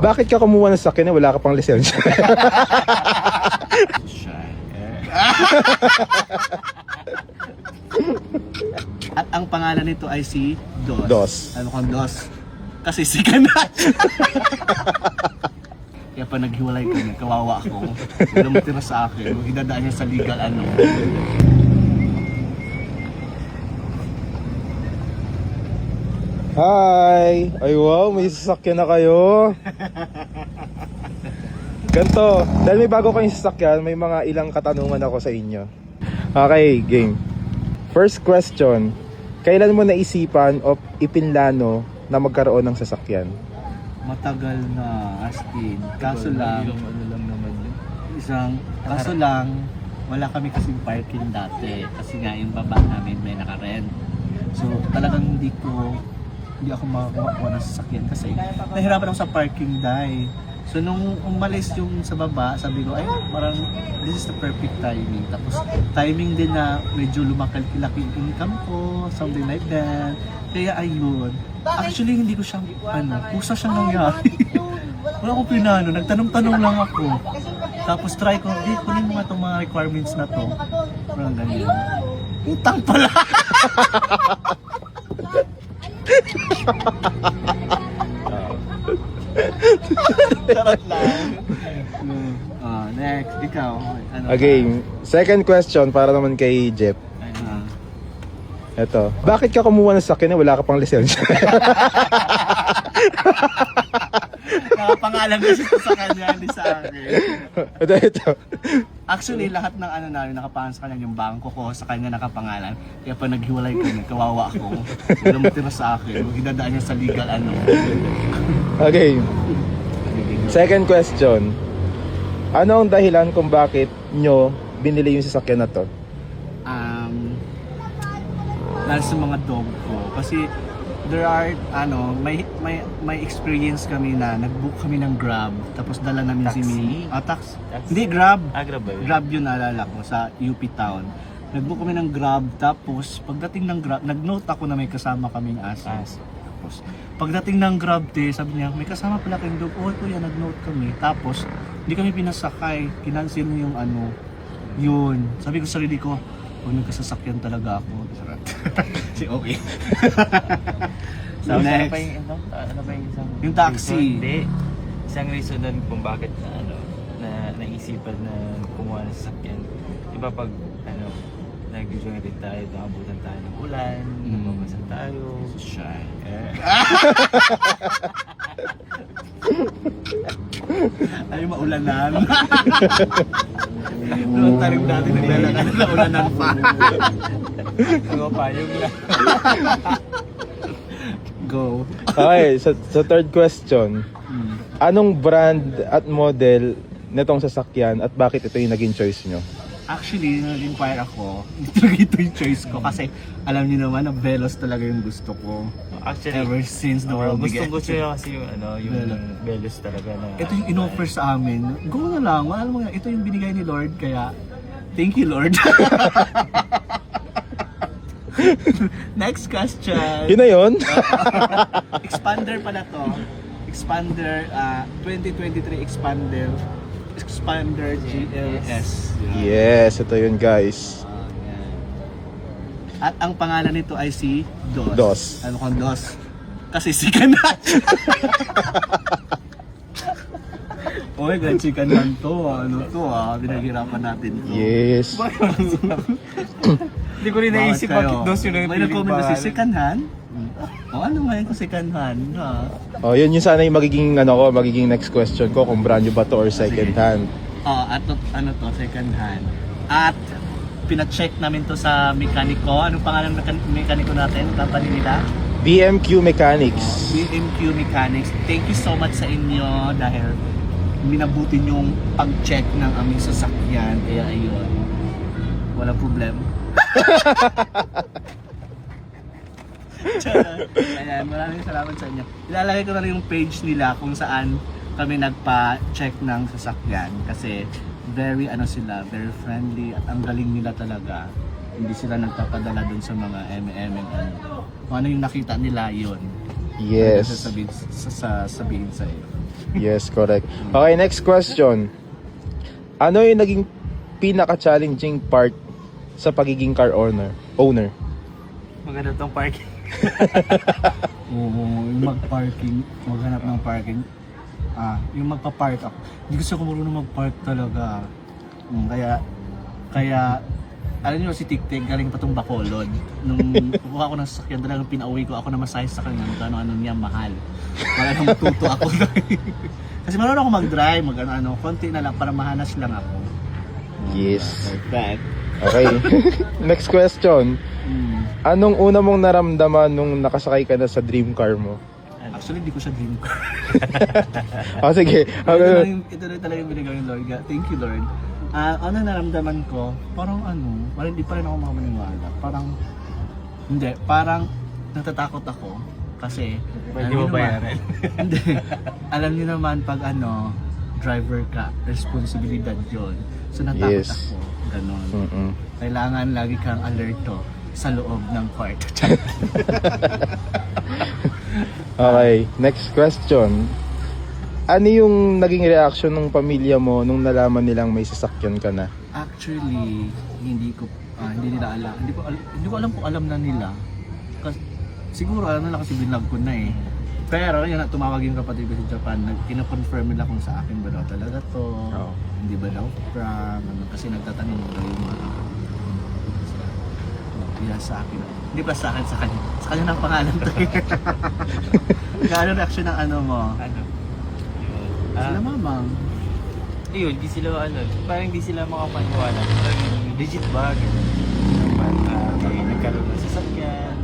Bakit ka kumuha ng sakyan na wala ka pang lisensya? At ang pangalan nito ay si Dos. Dos. Ano kang Dos? Kasi si Kanan. Kaya pa naghiwalay kami, kawawa ako. Walang matira sa akin, idadaan niya sa legal ano. Hi! Ay wow, may sasakyan na kayo. Ganto, dahil may bago kayong sasakyan, may mga ilang katanungan ako sa inyo. Okay, game. First question, kailan mo naisipan o ipinlano na magkaroon ng sasakyan? Matagal na, as in. Kaso lang, ano lang naman yun. kaso lang, wala kami kasing parking dati. Kasi nga yung baba namin may nakarent. So talagang hindi ako makakuha ng sasakyan kasi nahirapan ako sa parking dahil. So nung umalis yung sa baba, sabi ko, ay parang this is the perfect timing. Tapos timing din na medyo lumakal-laki yung income ko, something like that. Kaya ayun. Actually hindi ko siya, kusa siyang nangyari. Wala akong pinano, nagtanong-tanong lang ako. Tapos try ko, kunin mo nga itong mga requirements na to. Parang ganyan. Utang pala! Charot lang. Next, ikaw. Ano Okay, second question para naman kay Jeff. Ah. Eto, bakit ka kumuha ng sakyan na wala ka pang lisensya? Nakapangalan kasi sa kanya, hindi sa akin. Ito. Actually, lahat ng ano namin nakapangalan sa kanya, yung bangko ko, sa kanya nakapangalan. Kaya pa naghiwalay kami, kawawa ako. Walang matira sa akin, idadaan niya sa legal ano. Okay, second question. Ano ang dahilan kung bakit nyo binili yung sasakyan na to? Dahil sa mga dog ko. Kasi there are, may experience kami na nag-book kami ng Grab. Tapos dala namin si Taxi? Mimi. Taxi? Hindi, Grab. Grab ba yun? Grab yun, naalala ko, sa UP Town. Nag-book kami ng Grab, tapos pagdating ng Grab, nag-note ako na may kasama kaming aso. Tapos pagdating ng Grab, sabi niya, may kasama pala kayong dog. Oh, kuya, nag-note kami. Tapos hindi kami pinasakay, kinancel mo yung yun. Sabi ko sa sarili ko, nagkasasakyan talaga ako. Si okay. So next, Ano pa yung isang Yung taxi. reason? Hindi. Isang reason doon kung bakit na naisipan na kumuha ng sasakyan. Diba pag nag-join rin tayo, nakabutan tayo ng ulan, nababasa tayo. shy. Ay, maulanan. Noong tarim natin, naglalakad na ulanan pa. Ano pa yung Go. Okay, sa third question. Anong brand at model nitong sasakyan at bakit ito yung naging choice nyo? Actually, nag-inquire ako, ito yung choice ko kasi alam niyo naman na Veloz talaga yung gusto ko. Actually, Ever since the world began. gusto niya kasi yung Veloz talaga na Ito yung in-offer sa amin. Go na lang, alam mo nga, ito yung binigay ni Lord, kaya thank you Lord. Next question. Yun na yun? Expander pala to. Expander, 2023 Expander GLS. Yes, ito yun guys. Yan. At ang pangalan nito ay si Dos. Dos. Ano kang Dos? Kasi si Kanan. Oy, ganun si Kanan to. Ano to pinaghirapan natin to. Yes. Hindi ko rin naisip bakit Dos yung May nag-comment na si second hand? O ano ngayon kung second hand? Oh, yun yung sana yung magiging next question ko kung brand new ba to or second hand. At ano to, second hand. At pina-check namin to sa mekaniko. Anong pangalan ng mekaniko natin? Company nila? BMQ Mechanics. BMQ Mechanics. Thank you so much sa inyo dahil minabuti yung pag-check ng aming sasakyan. Kaya ayun, walang problema. Ayan, maraming salamat sa inyo. Ilalagay ko na rin yung page nila kung saan kami nagpa-check ng sasakyan kasi very very friendly at ang galing nila talaga. Hindi sila nagpapadala dun sa mga kung ano yung nakita nila yun. Yes. Sasabihin sa iyo. Yes, correct. Okay, next question. Ano yung naging pinaka-challenging part sa pagiging car owner? Maganda tong parking. Oo, yung maghanap ng parking. Yung magpa-park ako. Hindi kasi ako marunong mag-park talaga. Kaya, alam niyo si Tiktik, galing pa itong Bacolod. Nung kukuha ako ng sasakyan, talagang pinauwi ko ako na masahe sa kanya. Ano niya, mahal. Wala nang matuto ako. Kasi marunong ako mag-drive, konti na lang para mahanas lang ako. Yes. Perfect. Okay. Next question. Anong una mong naramdaman nung nakasakay ka na sa dream car mo? Actually, hindi ko siya dream car. Sige. Ito na talaga yung binigay ng Lord. Thank you, Lord. Ano naramdaman ko? Parang hindi pa rin ako makamaniwala. Parang natatakot ako. Kasi, Pwede mo bayaran. Hindi. Alam niyo naman pag driver ka, responsibilidad yon. So natakot Yes. ako. Ganon. Mm-mm. Kailangan lagi kang alerto sa loob ng kwarto. Okay, next question. Ano yung naging reaction ng pamilya mo nung nalaman nilang may sasakyan ka na? Actually, hindi nila alam. Hindi ko alam kung alam na nila. Siguro alam nila kasi binlog ko na eh. Pero yun, tumawag yung kapatid ko sa Japan, kina-confirm nila kung sa akin ba daw talaga to. Oo. Hindi ba daw prank, kasi nagtatanong daw yung mga sa akin. Hindi pa sa akin, sa kanya. Sa kanya ng pangalan to. Gaano reaction ng mo? Ano? Sila mamang. Yun, parang di sila makapaniwala. Parang legit ba? May nagkaroon ng sasakyan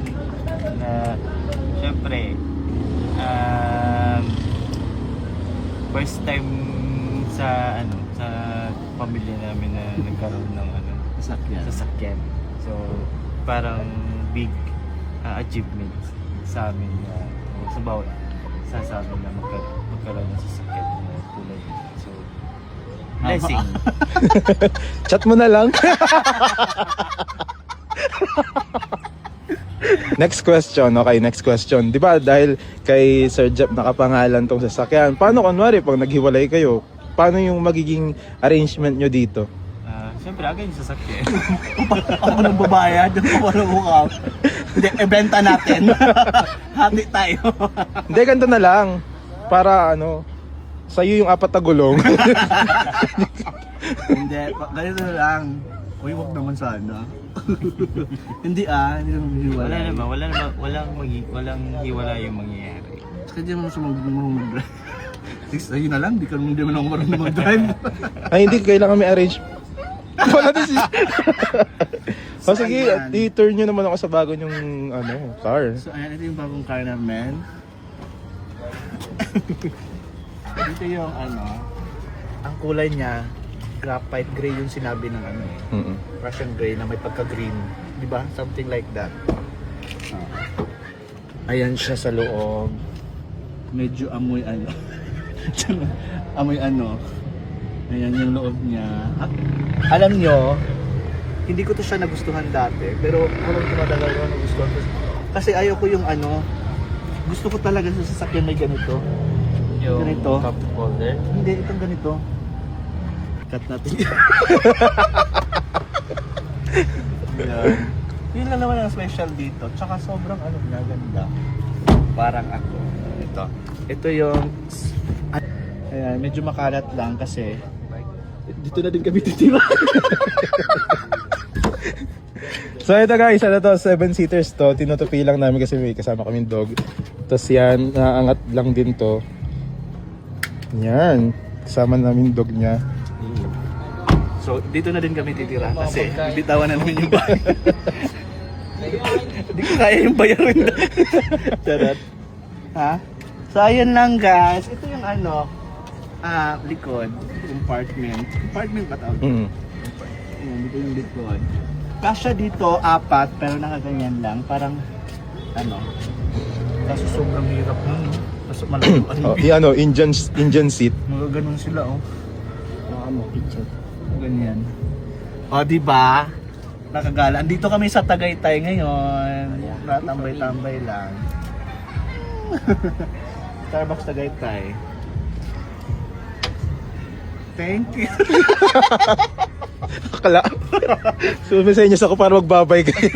na syempre first time sa pamilya namin na nagkaroon ng sasakyan. So parang big achievement sa amin sa bawat sa amin na magkaroon ng sasakyan na tulad. So blessing. Chat mo na lang. Next question. Okay, next question. Di ba dahil kay Sir Jeff nakapangalan tong sasakyan, paano kunwari pag naghiwalay kayo, paano yung magiging arrangement nyo dito? Siyempre, agad yung sasakyan. Ako nang babayad, wala mo ka. Hindi, ibenta natin. Hati tayo. Hindi, ganito na lang. Para sa'yo yung 4 na gulong. Hindi, ganito na lang. Uy, wag naman sana. Hindi naman hiwalay. Walang hiwala yung mangyayari. Kasi di naman siya mag-drive. Ayun na lang, di naman ako marunong mag-drive. Ay, hindi. Kailangan may arrange. Wala din si... sige, i-turn nyo naman ako sa bago nyong car. So, ayan, ito yung bagong car namin. Dito yung ang kulay niya, graphite gray yung sinabi ng Russian gray na may pagka-green. Di ba? Something like that. Ayan siya sa loob. Medyo amoy amoy Ayan yung loob niya. Alam nyo, hindi ko to siya nagustuhan dati. Pero habang tumatagal ko, nagustuhan ko. Kasi ayaw ko yung gusto ko talaga sa sasakyan may ganito. Yung Ganito. cup holder. Hindi, itong ganito. Cut natin. Yan. Yun lang naman ang special dito. Tsaka sobrang ganda. Parang ako. Ito yung... Ayan, medyo makalat lang kasi dito na din kami titira. So ito guys, 7-seaters to. Tinutupi lang namin kasi may kasama kaming dog. Tapos yan, naangat lang din to. Yan, kasama namin dog niya. So dito na din kami titira kasi bitawan na namin yung bahay. Hindi ko kaya yung bayarin na. Charot. Ha? So ayan lang guys. Ito yung likod. Compartment. Compartment ba tawag? Ayan, dito yung likod. Kasya dito, 4, pero nakaganyan lang. Parang, kaso sobrang hirap nun. Kaso malaki. Indian seat. Mga ganun sila, picture. Ganyan. Diba? Nakagala. Andito kami sa Tagaytay ngayon. Natambay-tambay lang. Starbucks Tagaytay. Thank you. Akala. So, may senyas ako para magbabay kayo.